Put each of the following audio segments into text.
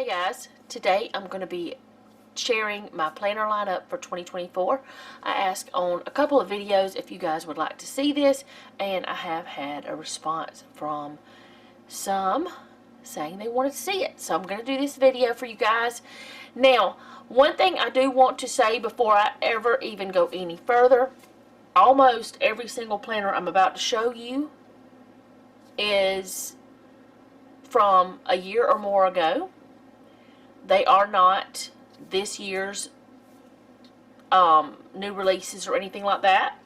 guys, today I'm going to be sharing my planner lineup for 2024. I asked on a couple of videos if you guys would like to see this, and I have had a response from some saying they wanted to see it. So I'm going to do this video for you guys. Now, one thing I do want to say before I ever even go any further, almost every single planner I'm about to show you is from a year or more ago. They are not this year's new releases or anything like that.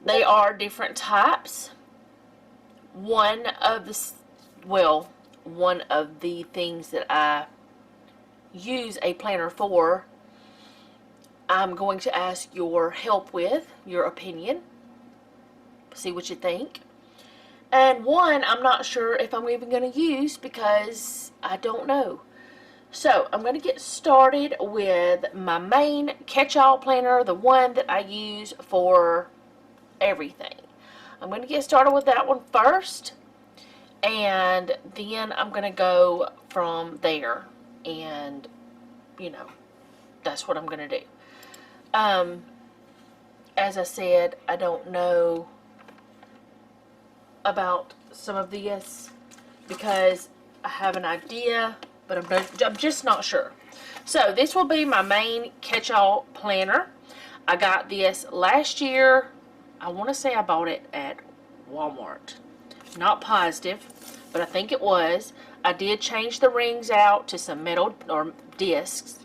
They are different types. One of the things that I use a planner for, I'm going to ask your help with, your opinion, see what you think. And one, I'm not sure if I'm even going to use because I don't know. So, I'm going to get started with my main catch-all planner, the one that I use for everything. I'm going to get started with that one first, and then I'm going to go from there, and, you know, that's what I'm going to do. As I said, I don't know about some of this because I have an idea, but I'm just not sure. So this will be my main catch-all planner. I got this last year. I want to say I bought it at Walmart. Not positive, but I think it was. I did change the rings out to some metal or discs.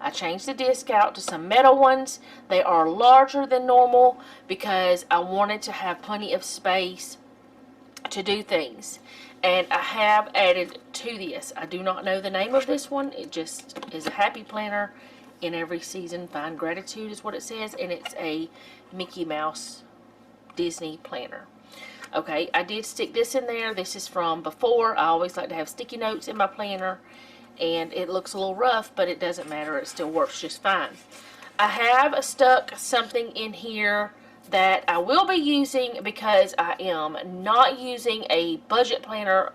I changed the disc out to some metal ones. They are larger than normal because I wanted to have plenty of space to do things. And I have added to this. I do not know the name of this one. It just is a happy planner. In every season, find gratitude is what it says. And it's a Mickey Mouse Disney planner. Okay, I did stick this in there. This is from before. I always like to have sticky notes in my planner. And it looks a little rough, but it doesn't matter. It still works just fine. I have stuck something in here that I will be using because I am not using a budget planner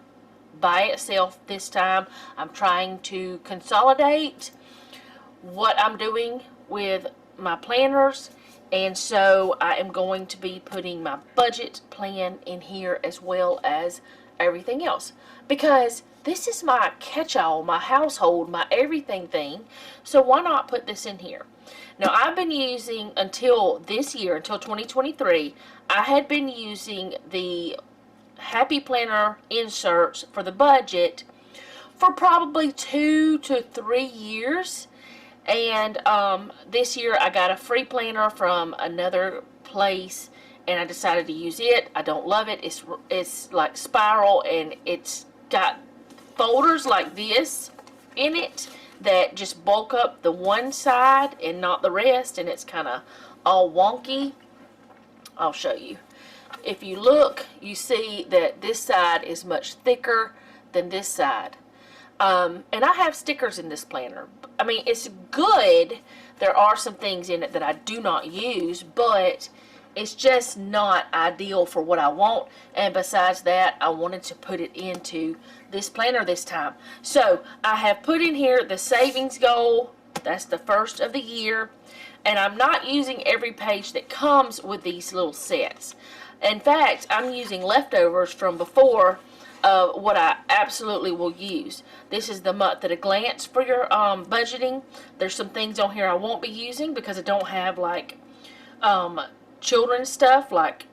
by itself this time. I'm trying to consolidate what I'm doing with my planners, and so I am going to be putting my budget plan in here as well as everything else, because this is my catch-all, my household, my everything thing, so why not put this in here? Now, I've been using, until this year, until 2023, I had been using the Happy Planner inserts for the budget for probably 2 to 3 years. And this year, I got a free planner from another place, and I decided to use it. I don't love it. It's like spiral, and it's got folders like this in it that just bulk up the one side and not the rest, and it's kind of all wonky. I'll show you. If you look, you see that this side is much thicker than this side. And I have stickers in this planner. I mean, it's good. There are some things in it that I do not use, but it's just not ideal for what I want. And besides that, I wanted to put it into this planner this time. So I have put in here the savings goal. That's the first of the year. And I'm not using every page that comes with these little sets. In fact, I'm using leftovers from before of what I absolutely will use. This is the month at a glance for your budgeting. There's some things on here I won't be using because I don't have like children's stuff like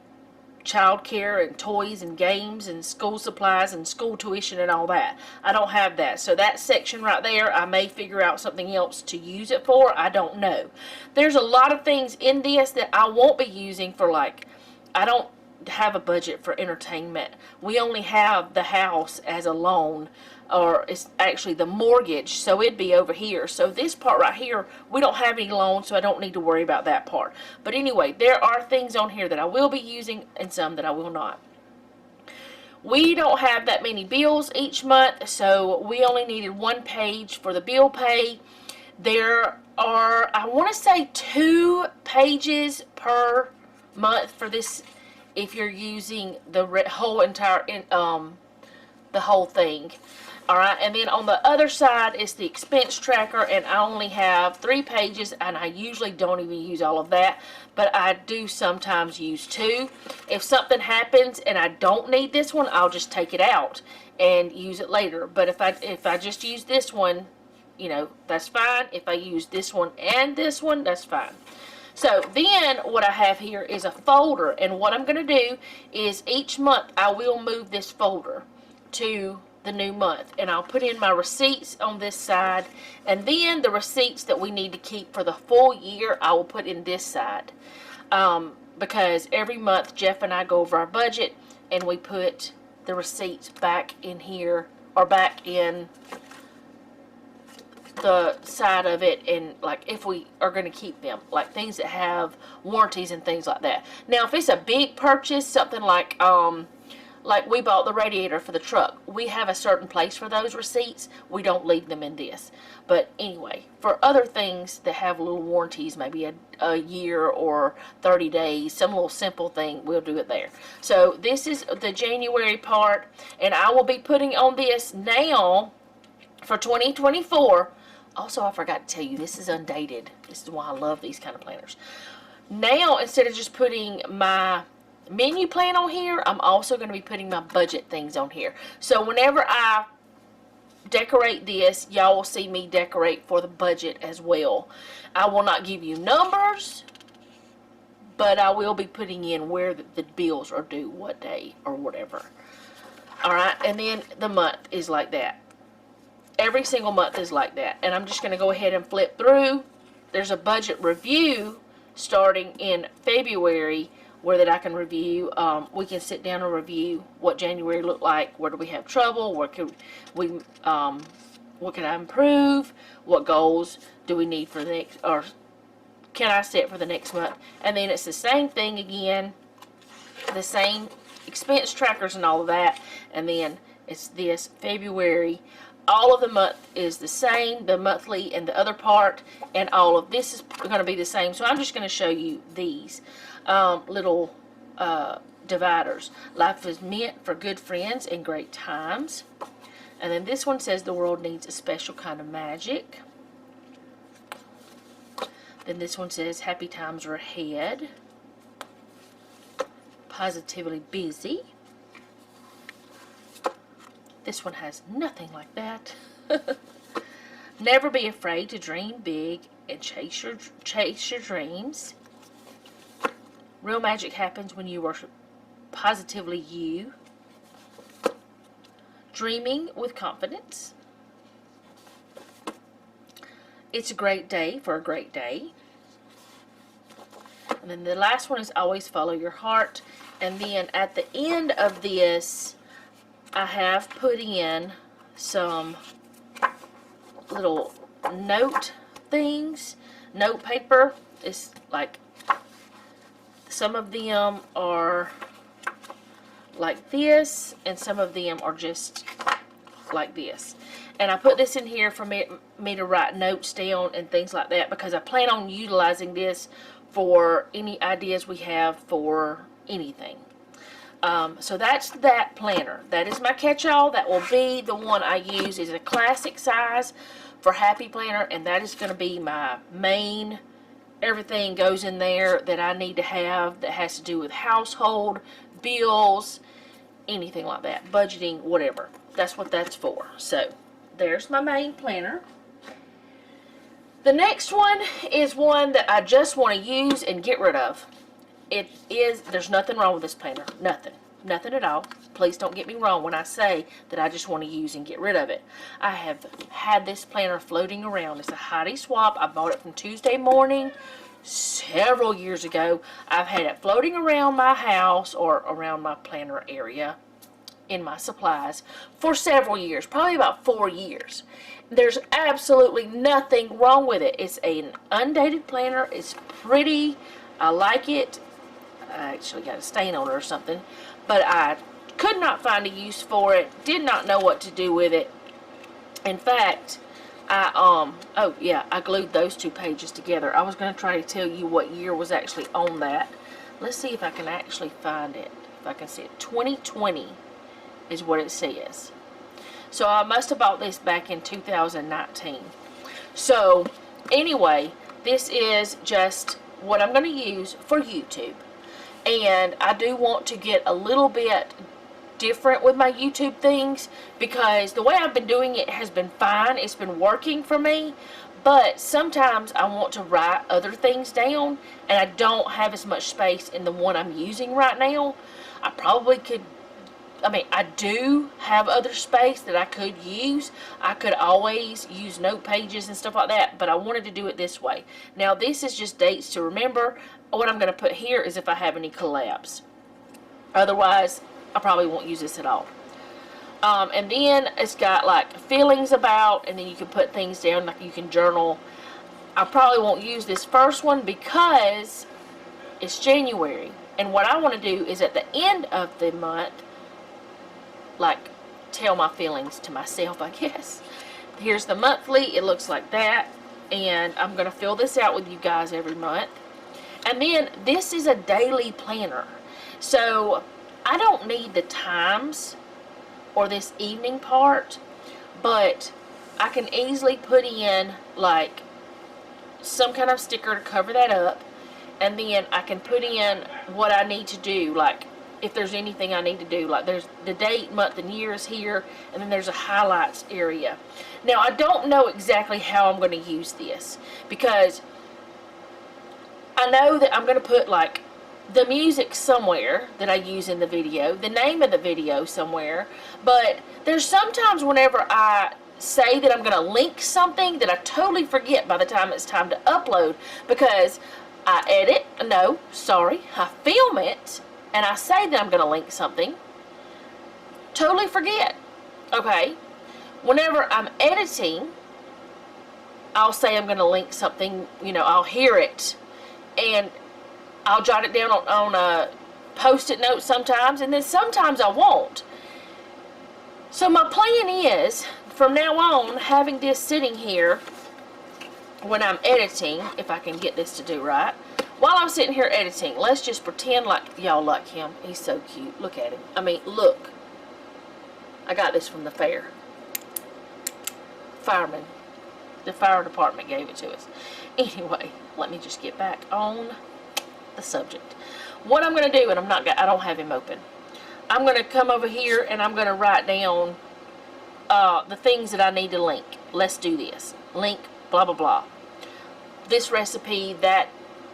child care and toys and games and school supplies and school tuition and all that. I don't have that. So that section right there, I may figure out something else to use it for. I don't know. There's a lot of things in this that I won't be using for, like, I don't have a budget for entertainment. We only have the house as a loan, or it's actually the mortgage, so it'd be over here. So this part right here, we don't have any loans, so I don't need to worry about that part. But anyway, there are things on here that I will be using and some that I will not. We don't have that many bills each month, so we only needed one page for the bill pay. There are, I want to say, 2 pages per month for this if you're using the whole entire the whole thing. Alright, and then on the other side is the expense tracker, and I only have 3 pages, and I usually don't even use all of that, but I do sometimes use 2. If something happens and I don't need this one, I'll just take it out and use it later. But if I just use this one, you know, that's fine. If I use this one and this one, that's fine. So then what I have here is a folder, and what I'm going to do is each month I will move this folder to the new month, and I'll put in my receipts on this side, and then the receipts that we need to keep for the full year I will put in this side, because every month Jeff and I go over our budget and we put the receipts back in here, or back in the side of it, and like if we are going to keep them, like things that have warranties and things like that. Now if it's a big purchase, something like we bought the radiator for the truck, we have a certain place for those receipts. We don't leave them in this. But anyway, for other things that have little warranties, maybe a year or 30 days, some little simple thing, we'll do it there. So this is the January part, and I will be putting on this now for 2024. Also, I forgot to tell you, this is undated. This is why I love these kind of planners. Now, instead of just putting my menu plan on here, I'm also going to be putting my budget things on here. So whenever I decorate this, y'all will see me decorate for the budget as well. I will not give you numbers, but I will be putting in where the bills are due, what day or whatever. Alright, and then the month is like that. Every single month is like that. And I'm just going to go ahead and flip through. There's a budget review starting in February, where that I can review. We can sit down and review what January looked like. Where do we have trouble? What could we, what can I improve? What goals do we need for the next, or can I set for the next month? And then it's the same thing again, the same expense trackers and all of that. And then it's this February. All of the month is the same, the monthly and the other part, and all of this is going to be the same. So I'm just going to show you these little dividers. Life is meant for good friends and great times. And then this one says the world needs a special kind of magic. Then this one says happy times are ahead. Positively busy. This one has nothing like that. Never be afraid to dream big and chase your dreams. Real magic happens when you are positively you. Dreaming with confidence. It's a great day for a great day. And then the last one is always follow your heart. And then at the end of this, I have put in some little note things, note paper. It's like, some of them are like this, and some of them are just like this. And I put this in here for me to write notes down and things like that, because I plan on utilizing this for any ideas we have for anything. So that's that planner. That is my catch-all. That will be the one I use. Is a classic size for Happy Planner, and that is going to be my main. Everything goes in there that I need to have that has to do with household, bills, anything like that, budgeting, whatever. That's what that's for. So there's my main planner. The next one is one that I just want to use and get rid of. There's nothing wrong with this planner. Nothing at all. Please don't get me wrong when I say that I just want to use and get rid of it. I have had this planner floating around. It's a Heidi Swap. I bought it from Tuesday Morning several years ago. I've had it floating around my house or around my planner area in my supplies for several years, probably about 4 years. There's absolutely nothing wrong with it. It's an undated planner. It's pretty. I like it. I actually got a stain on it or something, but I could not find a use for it. Did not know what to do with it. In fact, I glued those 2 pages together. I was going to try to tell you what year was actually on that. Let's see if I can actually find it. If I can see it. 2020 is what it says. So I must have bought this back in 2019. So anyway, this is just what I'm going to use for YouTube. And I do want to get a little bit different with my YouTube things, because the way I've been doing it has been fine. It's been working for me. But sometimes I want to write other things down, and I don't have as much space in the one I'm using right now. I probably could, I mean, I do have other space that I could use. I could always use note pages and stuff like that, but I wanted to do it this way. Now, this is just dates to remember. What I'm going to put here is if I have any collabs. Otherwise, I probably won't use this at all. And then it's got like feelings about, and then you can put things down, like you can journal. I probably won't use this first one because it's January. And what I want to do is at the end of the month, like, tell my feelings to myself, I guess. Here's the monthly. It looks like that. And I'm going to fill this out with you guys every month. And then this is a daily planner. So I don't need the times or this evening part, but I can easily put in like some kind of sticker to cover that up, and then I can put in what I need to do, like if there's anything I need to do, like there's the date, month, and year is here, and then there's a highlights area. Now I don't know exactly how I'm going to use this, because I know that I'm going to put like the music somewhere that I use in the video, the name of the video somewhere, but there's sometimes whenever I say that I'm going to link something that I totally forget by the time it's time to upload, because I film it, and I say that I'm going to link something, totally forget. Okay, whenever I'm editing, I'll say I'm going to link something, you know, I'll hear it, and I'll jot it down on a post-it note sometimes, and then sometimes I won't. So my plan is, from now on, having this sitting here when I'm editing, if I can get this to do right, while I'm sitting here editing, let's just pretend like y'all like him. He's so cute. Look at him. I mean, look. I got this from the fair. Fireman. The fire department gave it to us. Anyway, let me just get back on the subject. What I'm going to do, and I don't have him open. I'm going to come over here and I'm going to write down the things that I need to link. Let's do this. Link, blah, blah, blah. This recipe, that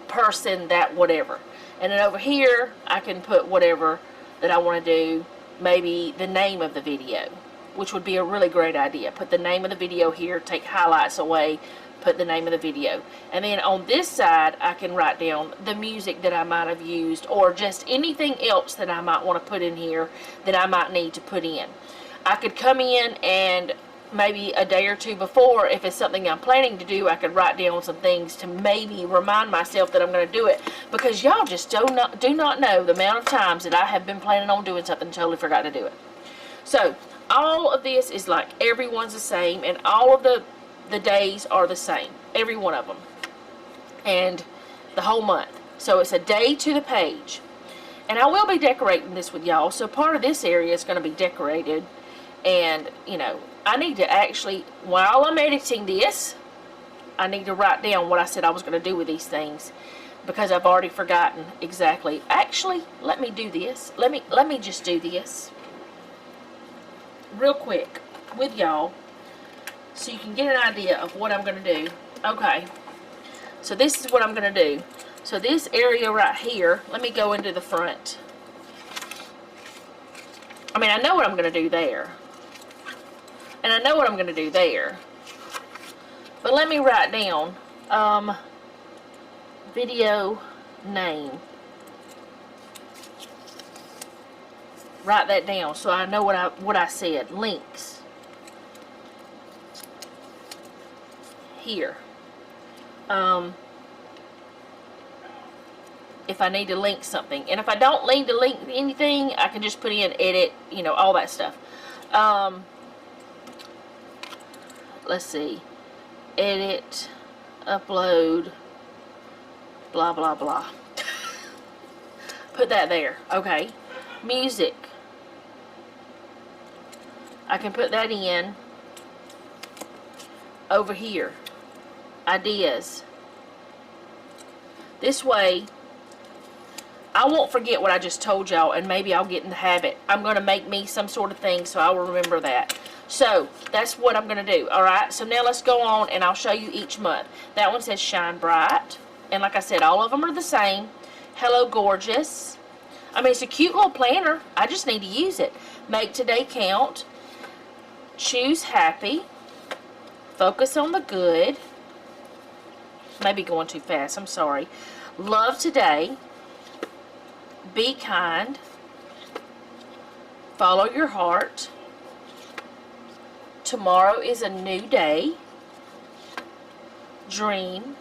person, that whatever. And then over here, I can put whatever that I want to do. Maybe the name of the video, which would be a really great idea. Put the name of the video here, take highlights away, put the name of the video. And then on this side, I can write down the music that I might have used, or just anything else that I might want to put in here that I might need to put in. I could come in and maybe a day or two before, if it's something I'm planning to do, I could write down some things to maybe remind myself that I'm going to do it, because y'all just do not know the amount of times that I have been planning on doing something and totally forgot to do it. So all of this is like everyone's the same, and all of the days are the same, every one of them, and the whole month. So it's a day to the page. And I will be decorating this with y'all, so part of this area is going to be decorated. And you know, I need to actually, while I'm editing this, I need to write down what I said I was going to do with these things, because I've already forgotten exactly. Actually, let me do this. Let me just do this real quick with y'all, so you can get an idea of what I'm going to do. Okay, so this is what I'm going to do. So this area right here, let me go into the front. I mean, I know what I'm going to do there. And I know what I'm going to do there. But let me write down video name. Write that down so I know what I said. Links. Here. If I need to link something. And if I don't need to link anything, I can just put in edit, you know, all that stuff. Let's see. Edit, upload, blah, blah, blah. Put that there. Okay. Music. I can put that in over here. Ideas. This way, I won't forget what I just told y'all, and maybe I'll get in the habit. I'm going to make me some sort of thing so I will remember that. So, that's what I'm going to do. Alright, so now let's go on and I'll show you each month. That one says Shine Bright. And like I said, all of them are the same. Hello Gorgeous. I mean, it's a cute little planner. I just need to use it. Make Today Count. Choose Happy. Focus on the Good. Maybe going too fast, I'm sorry. Love Today. Be Kind. Follow Your Heart. Tomorrow is a New Day. Dream.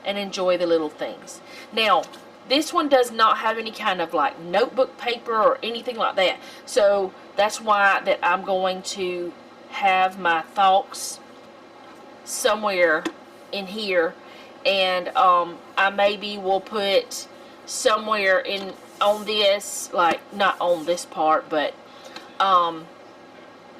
And Enjoy the Little Things. Now, this one does not have any kind of like notebook paper or anything like that. So that's why that I'm going to have my thoughts somewhere in here, and I maybe will put somewhere in on this, like not on this part, but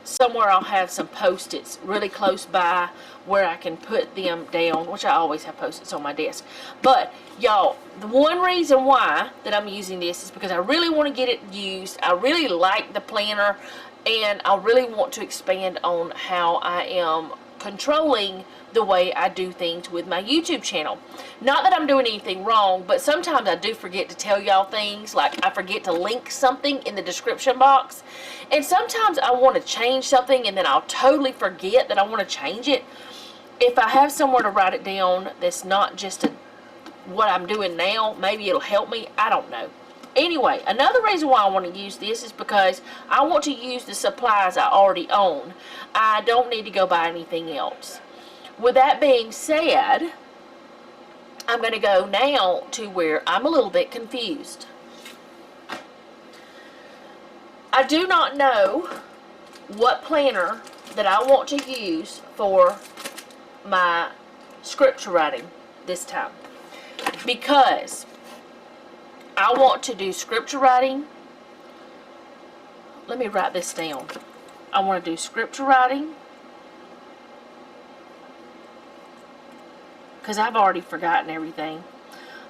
somewhere I'll have some post-its really close by where I can put them down, which I always have post-its on my desk. But y'all, the one reason why that I'm using this is because I really want to get it used. I really like the planner, and I really want to expand on how I am controlling the way I do things with my YouTube channel. Not that I'm doing anything wrong, but sometimes I do forget to tell y'all things. Like I forget to link something in the description box, and sometimes I want to change something and then I'll totally forget that I want to change it. If I have somewhere to write it down that's not just what I'm doing now, maybe it'll help me. I don't know. Anyway, another reason why I want to use this is because I want to use the supplies I already own. I don't need to go buy anything else. With that being said, I'm going to go now to where I'm a little bit confused. I do not know what planner that I want to use for my scripture writing this time, because I want to do scripture writing. Let me write this down. I want to do scripture writing, because I've already forgotten everything.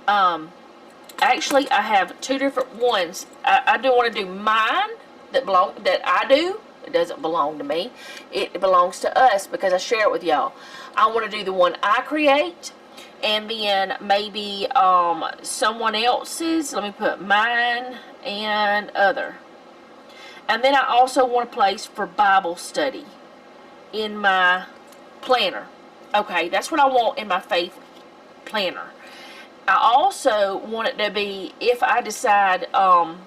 Actually, I have two different ones. I do want to do mine that I do. It doesn't belong to me. It belongs to us because I share it with y'all. I want to do the one I create, and then maybe someone else's. Let me put mine and other. And then I also want a place for Bible study in my planner. Okay, that's what I want in my faith planner. I also want it to be, if I decide, I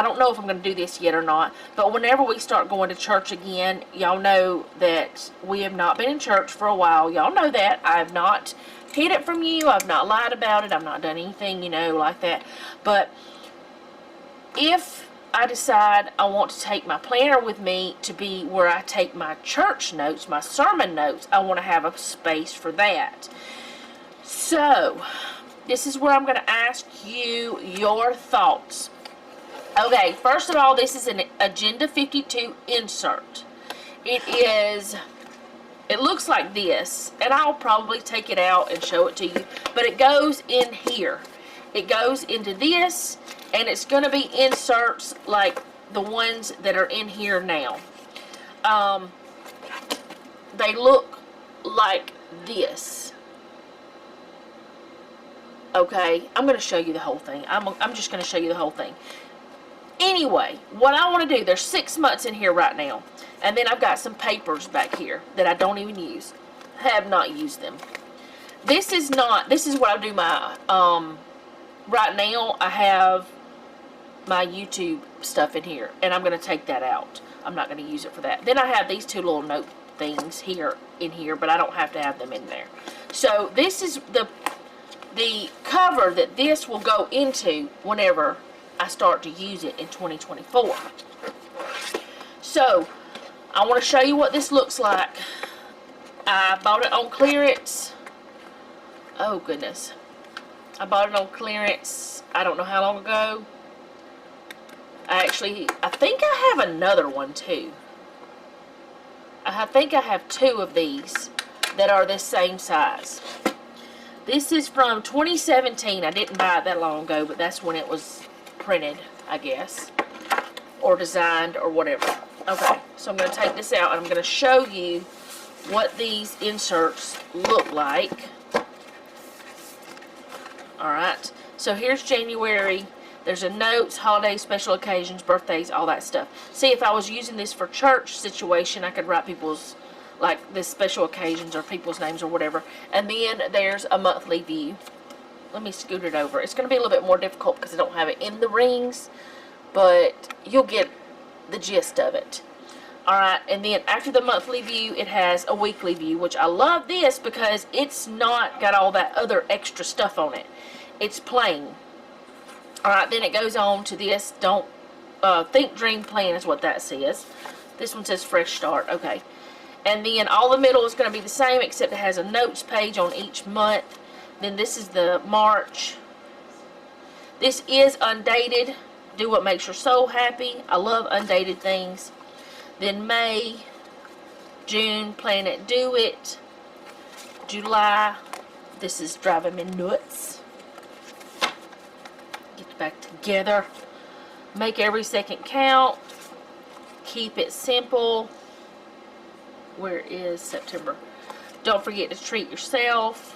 don't know if I'm going to do this yet or not, but whenever we start going to church again, y'all know that we have not been in church for a while. Y'all know that. I have not hid it from you. I've not lied about it. I've not done anything, like that. But if I decide I want to take my planner with me to be where I take my church notes, my sermon notes, I want to have a space for that. So, this is where I'm going to ask you your thoughts. Okay, first of all, this is an Agenda 52 insert. It looks like this, and I'll probably take it out and show it to you, but it goes in here. It goes into this, and it's going to be inserts like the ones that are in here now. They look like this. Okay, I'm going to show you the whole thing. I'm just going to show you the whole thing. Anyway, what I want to do, there's 6 months in here right now. And then I've got some papers back here that I don't even use. Have not used them. This is what I do my, right now I have my YouTube stuff in here. And I'm going to take that out. I'm not going to use it for that. Then I have these two little note things in here, but I don't have to have them in there. So this is the cover that this will go into whenever I start to use it in 2024. So, I want to show you what this looks like. I bought it on clearance. Oh, goodness. I bought it on clearance, I don't know how long ago. I think I have another one too. I think I have 2 of these that are this same size. This is from 2017. I didn't buy it that long ago, but that's when it was printed, I guess, or designed or whatever. Okay, so I'm going to take this out and I'm going to show you what these inserts look like. Alright, so here's January. There's a notes, holidays, special occasions, birthdays, all that stuff. See, if I was using this for church situation, I could write people's, like, this special occasions or people's names or whatever. And then there's a monthly view. Let me scoot it over. It's going to be a little bit more difficult because I don't have it in the rings, but you'll get the gist of it. Alright, and then after the monthly view, it has a weekly view, which I love this because it's not got all that other extra stuff on it. It's plain. Alright, then it goes on to this. Think, dream, plan is what that says. This one says fresh start. Okay. And then all the middle is going to be the same, except it has a notes page on each month. Then this is the March. This is undated. Do what makes your soul happy. I love undated things. Then May, June, plan it, do it. July, this is driving me nuts. Get back together. Make every second count. Keep it simple. Where is September? Don't forget to treat yourself.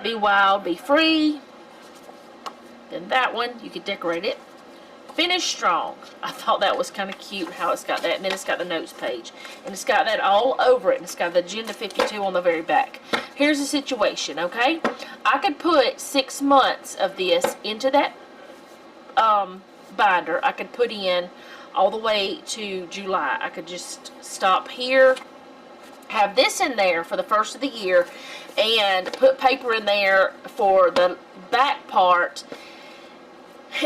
Be wild, be free. Then that one, you could decorate it. Finish strong. I thought that was kind of cute how it's got that. And then it's got the notes page. And it's got that all over it. And it's got the Agenda 52 on the very back. Here's the situation, okay? I could put 6 months of this into that binder. I could put in all the way to July. I could just stop here, have this in there for the first of the year, and put paper in there for the back part.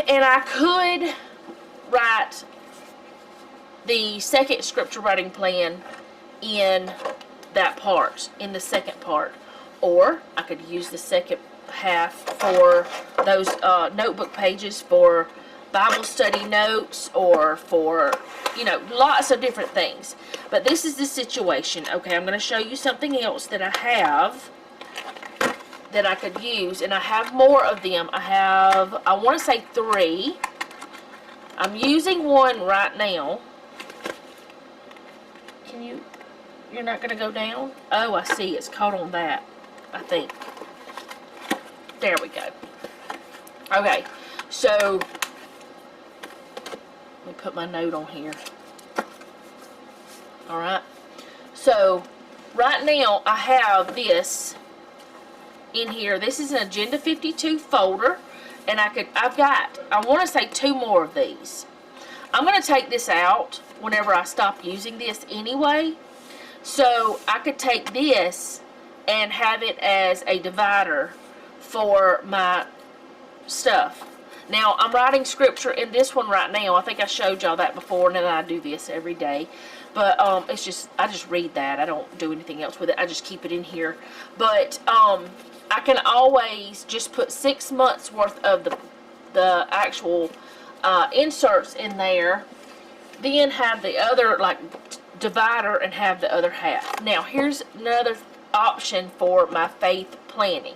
And I could write the second scripture writing plan in that part, in the second part. Or I could use the second half for those notebook pages for Bible study notes, or for, you know, lots of different things. But this is the situation. Okay, I'm going to show you something else that I have that I could use, and I have more of them. I want to say 3. I'm using one right now. You're not going to go down? Oh, I see. It's caught on that, I think. There we go. Okay, so let me put my note on here. Alright, so right now I have this in here. This is an Agenda 52 folder, and I want to say 2 more of these. I'm going to take this out whenever I stop using this anyway, so I could take this and have it as a divider for my stuff. Now, I'm writing scripture in this one right now. I think I showed y'all that before, and then I do this every day. But I just read that. I don't do anything else with it. I just keep it in here. But I can always just put 6 months worth of the actual inserts in there. Then have the other, like, divider, and have the other half. Now, here's another option for my faith planning.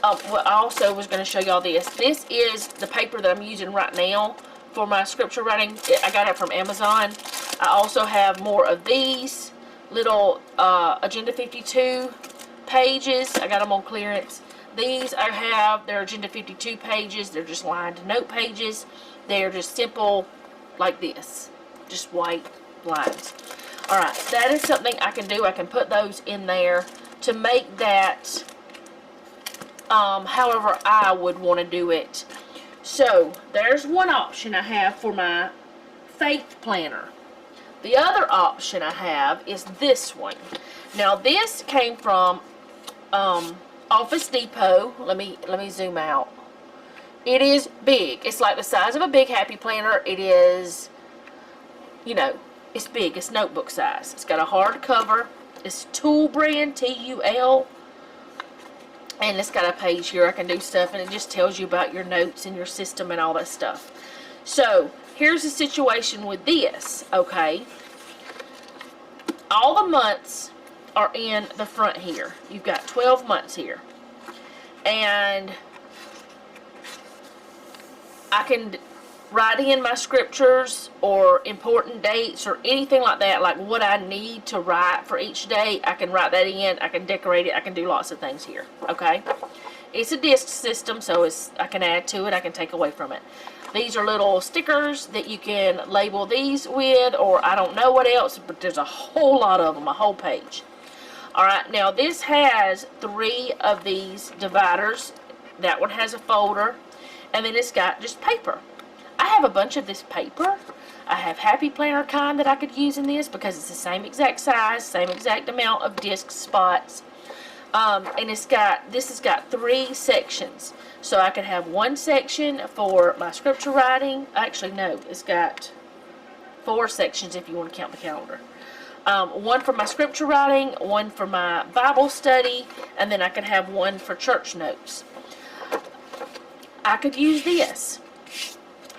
What I also was going to show y'all this. This is the paper that I'm using right now for my scripture writing. I got it from Amazon. I also have more of these little Agenda 52 pages. I got them on clearance. These I have, they're Agenda 52 pages. They're just lined note pages. They're just simple like this. Just white lines. Alright, that is something I can do. I can put those in there to make that however I would want to do it. So, there's one option I have for my faith planner. The other option I have is this one. Now, this came from Office Depot. Let me zoom out. It is big. It's like the size of a big Happy Planner. It is, you know, it's big. It's notebook size. It's got a hard cover. It's Tool brand, T-U-L. And it's got a page here I can do stuff, and it just tells you about your notes and your system and all that stuff. So here's the situation with this, okay? All the months are in the front here. You've got 12 months here. And I can write in my scriptures or important dates or anything like that, like what I need to write for each day. I can write that in, I can decorate it, I can do lots of things here, okay? It's a disc system, so I can add to it, I can take away from it. These are little stickers that you can label these with, or I don't know what else, but there's a whole lot of them, a whole page. Alright, now this has 3 of these dividers. That one has a folder, and then it's got just paper. I have a bunch of this paper. I have Happy Planner kind that I could use in this because it's the same exact size, same exact amount of disc spots. And this has got 3 sections. So I could have one section for my scripture writing. Actually, no, it's got 4 sections if you want to count the calendar. One for my scripture writing, one for my Bible study, and then I could have one for church notes. I could use this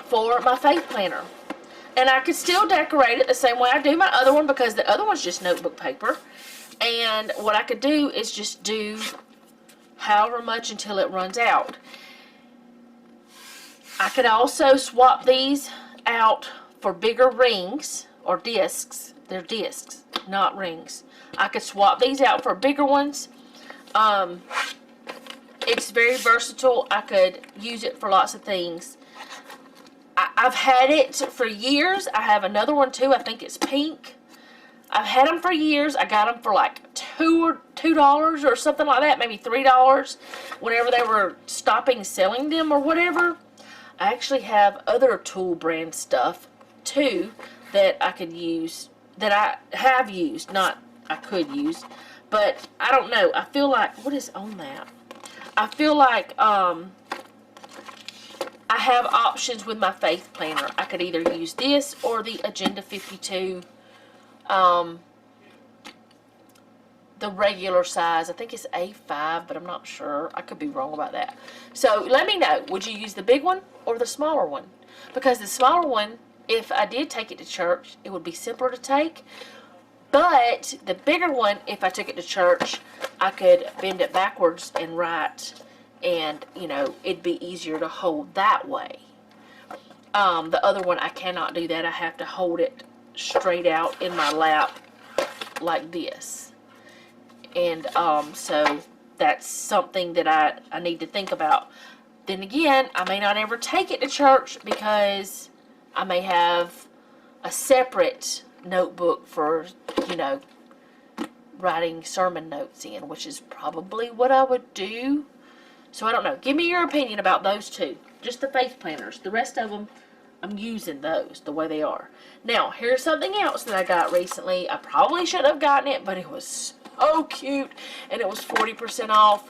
for my faith planner. And I could still decorate it the same way I do my other one, because the other one's just notebook paper. And what I could do is just do however much until it runs out. I could also swap these out for bigger rings or discs. They're discs, not rings. I could swap these out for bigger ones. It's very versatile. I could use it for lots of things. I've had it for years. I have another one too. I think it's pink. I've had them for years. I got them for like $2 or something like that, maybe $3 whenever they were stopping selling them or whatever. I actually have other tool brand stuff too that I could use, that I have used, not I could use, but I don't know. I feel like, what is on that? I feel like I have options with my faith planner. I could either use this or the Agenda 52, the regular size. I think it's A5, but I'm not sure. I could be wrong about that. So let me know. Would you use the big one or the smaller one? Because the smaller one, if I did take it to church, it would be simpler to take. But the bigger one, if I took it to church, I could bend it backwards and write, and, you know, it'd be easier to hold that way. The other one, I cannot do that. I have to hold it straight out in my lap like this. And so that's something that I need to think about. Then again, I may not ever take it to church because I may have a separate notebook for, you know, writing sermon notes in, which is probably what I would do. So I don't know. Give me your opinion about those two. Just the faith planners. The rest of them, I'm using those the way they are. Now, here's something else that I got recently. I probably shouldn't have gotten it, but it was so cute, and it was 40% off,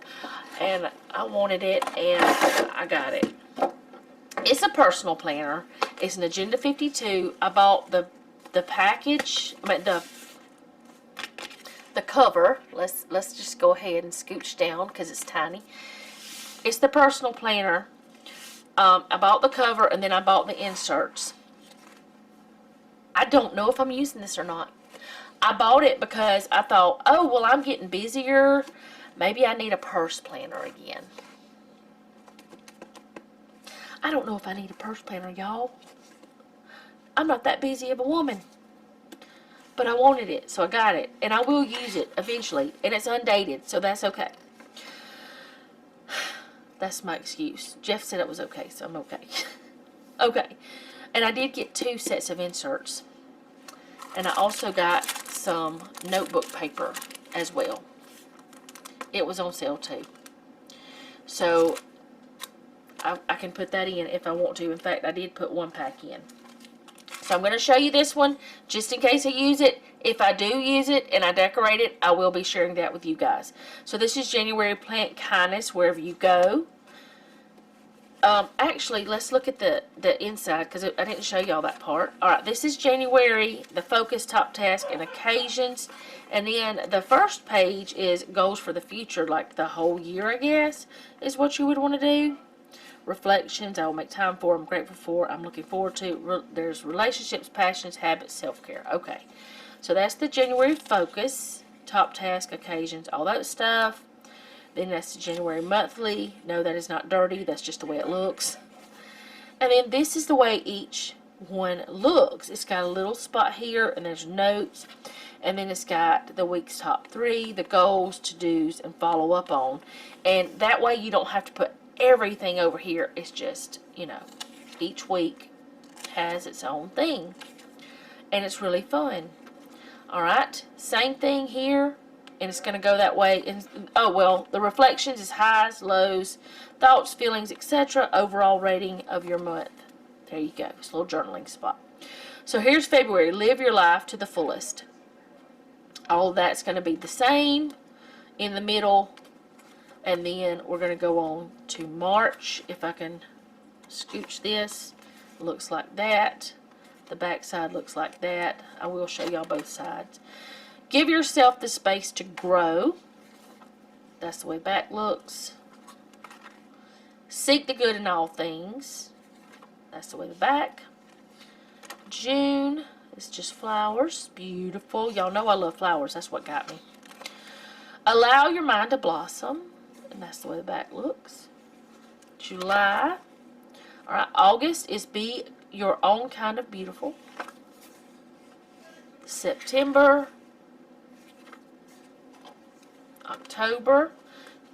and I wanted it, and I got it. It's a personal planner. It's an Agenda 52. I bought the package, I mean the cover. Let's just go ahead and scooch down because it's tiny. It's the personal planner. I bought the cover, and then I bought the inserts. I don't know if I'm using this or not. I bought it because I thought, oh, well, I'm getting busier. Maybe I need a purse planner again. I don't know if I need a purse planner, y'all. I'm not that busy of a woman. But I wanted it, so I got it. And I will use it eventually. And it's undated, so that's okay. That's my excuse. Jeff said it was okay, so I'm okay. Okay. And I did get 2 sets of inserts. And I also got some notebook paper as well. It was on sale too. So I can put that in if I want to. In fact, I did put 1 pack in. So I'm going to show you this one just in case I use it. If I do use it and I decorate it, I will be sharing that with you guys. So this is January Plant Kindness Wherever You Go. Actually, let's look at the inside because I didn't show y'all that part. Alright, this is January, the focus, top task, and occasions. And then the first page is goals for the future, like the whole year, I guess, is what you would want to do. reflections. I will make time for. I'm grateful for. I'm looking forward to. There's relationships, passions, habits, self-care. Okay. So that's the January focus. Top task, occasions, all that stuff. Then that's the January monthly. No, that is not dirty. That's just the way it looks. And then this is the way each one looks. It's got a little spot here, and there's notes. And then it's got the week's top 3, the goals, to-dos, and follow up on. And that way you don't have to put everything over here. It's just, you know, each week has its own thing. And it's really fun. Alright, same thing here. And it's going to go that way. And, oh, well, the reflections is highs, lows, thoughts, feelings, etc. Overall rating of your month. There you go. It's a little journaling spot. So here's February. Live your life to the fullest. All of that's going to be the same in the middle. And then we're going to go on to March. If I can scooch this. Looks like that. The back side looks like that. I will show y'all both sides. Give yourself the space to grow. That's the way back looks. Seek the good in all things. That's the way the back. June is just flowers. Beautiful. Y'all know I love flowers. That's what got me. Allow your mind to blossom. And that's the way the back looks. July. Alright, August is be your own kind of beautiful. September. October,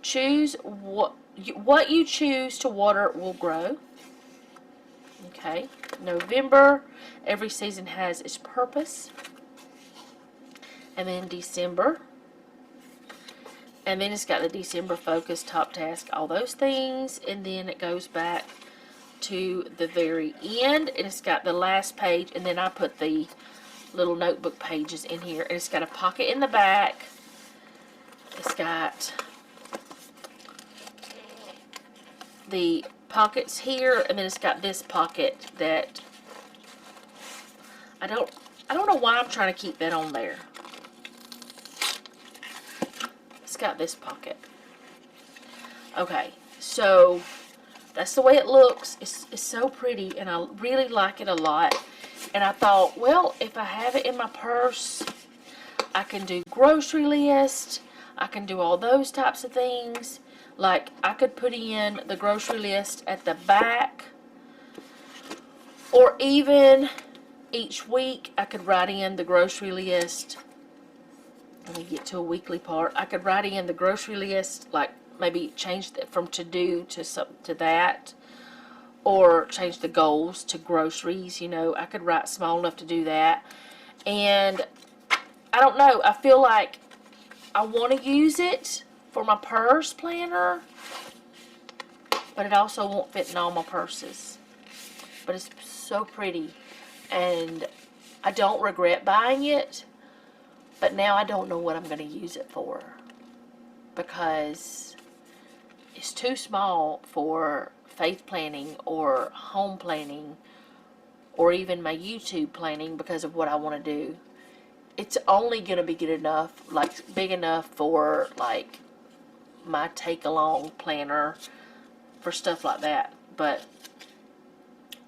choose what you choose to water will grow. Okay. November, every season has its purpose. And then December. And then it's got the December focus, top task, all those things. And then it goes back to the very end. And it's got the last page. And then I put the little notebook pages in here. And it's got a pocket in the back. It's got the pockets here, and then it's got this pocket that I don't know why I'm trying to keep that on there. It's got this pocket. Okay, so that's the way it looks. It's so pretty, and I really like it a lot. And I thought, well, if I have it in my purse, I can do grocery list. I can do all those types of things. Like, I could put in the grocery list at the back. Or even each week, I could write in the grocery list. Let me get to a weekly part. I could write in the grocery list, like maybe change it from to-do to that. Or change the goals to groceries, you know. I could write small enough to do that. And I don't know. I feel like I want to use it for my purse planner, but it also won't fit in all my purses. But it's so pretty, and I don't regret buying it, but now I don't know what I'm going to use it for, because it's too small for faith planning or home planning or even my YouTube planning because of what I want to do. It's only going to be good enough, like big enough for like my take along planner for stuff like that. But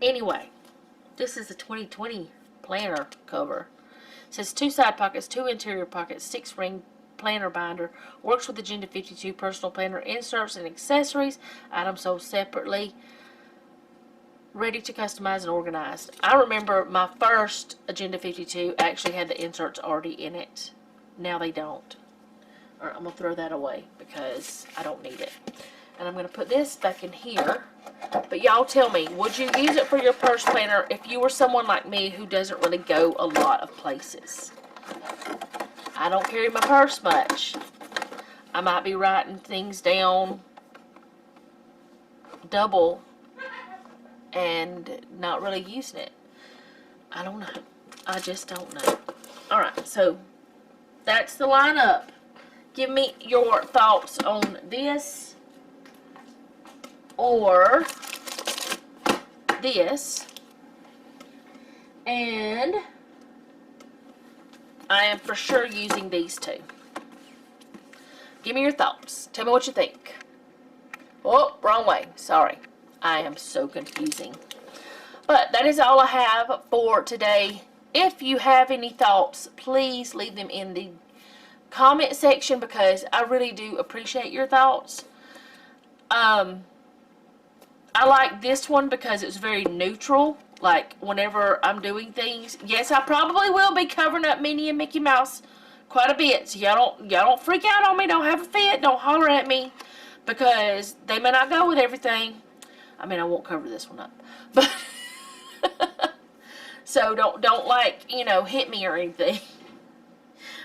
anyway, this is the 2020 planner cover. It says 2 side pockets, 2 interior pockets, 6 ring planner binder. Works with Agenda 52 personal planner inserts and accessories. Items sold separately. Ready to customize and organize. I remember my first Agenda 52 actually had the inserts already in it. Now they don't. Alright, I'm going to throw that away because I don't need it. And I'm going to put this back in here. But y'all tell me, would you use it for your purse planner if you were someone like me who doesn't really go a lot of places? I don't carry my purse much. I might be writing things down double and not really using it. I don't know. I just don't know. Alright, so that's the lineup. Give me your thoughts on this or this. And I am for sure using these two. Give me your thoughts. Tell me what you think. Oh, wrong way. Sorry. I am so confusing. But that is all I have for today. If you have any thoughts, please leave them in the comment section because I really do appreciate your thoughts. I like this one because it's very neutral. Like, whenever I'm doing things. Yes, I probably will be covering up Minnie and Mickey Mouse quite a bit. So y'all don't freak out on me. Don't have a fit. Don't holler at me. Because they may not go with everything. I mean, I won't cover this one up. But so don't like, hit me or anything.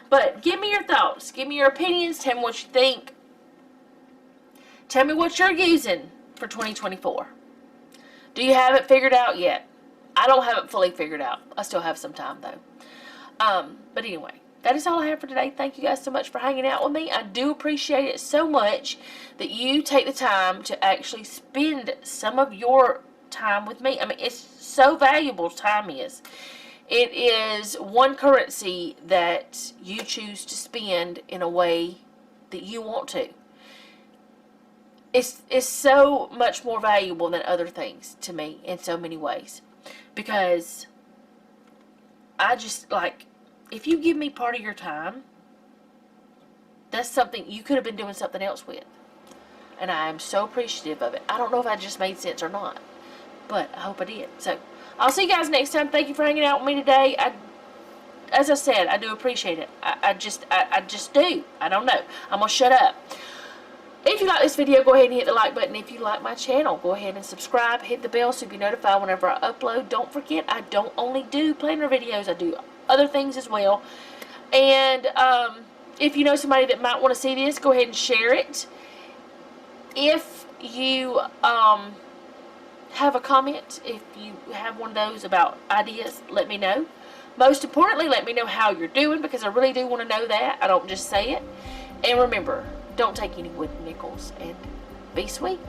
But give me your thoughts. Give me your opinions. Tell me what you think. Tell me what you're using for 2024. Do you have it figured out yet? I don't have it fully figured out. I still have some time, though. But anyway, that is all I have for today. Thank you guys so much for hanging out with me. I do appreciate it so much that you take the time to actually spend some of your time with me. I mean, it's so valuable, time is. It is one currency that you choose to spend in a way that you want to. It's so much more valuable than other things to me in so many ways. Because I just, like, if you give me part of your time, that's something you could have been doing something else with. And I am so appreciative of it. I don't know if I just made sense or not, but I hope I did. So, I'll see you guys next time. Thank you for hanging out with me today. As I said, I do appreciate it. I just do. I don't know. I'm going to shut up. If you like this video, go ahead and hit the like button. If you like my channel, go ahead and subscribe. Hit the bell so you'll be notified whenever I upload. Don't forget, I don't only do planner videos. I do other things as well. And if you know somebody that might want to see this, go ahead and share it. If you have a comment, if you have one of those about ideas, let me know. Most importantly, let me know how you're doing because I really do want to know that. I don't just say it. And remember, don't take any wooden nickels, and be sweet.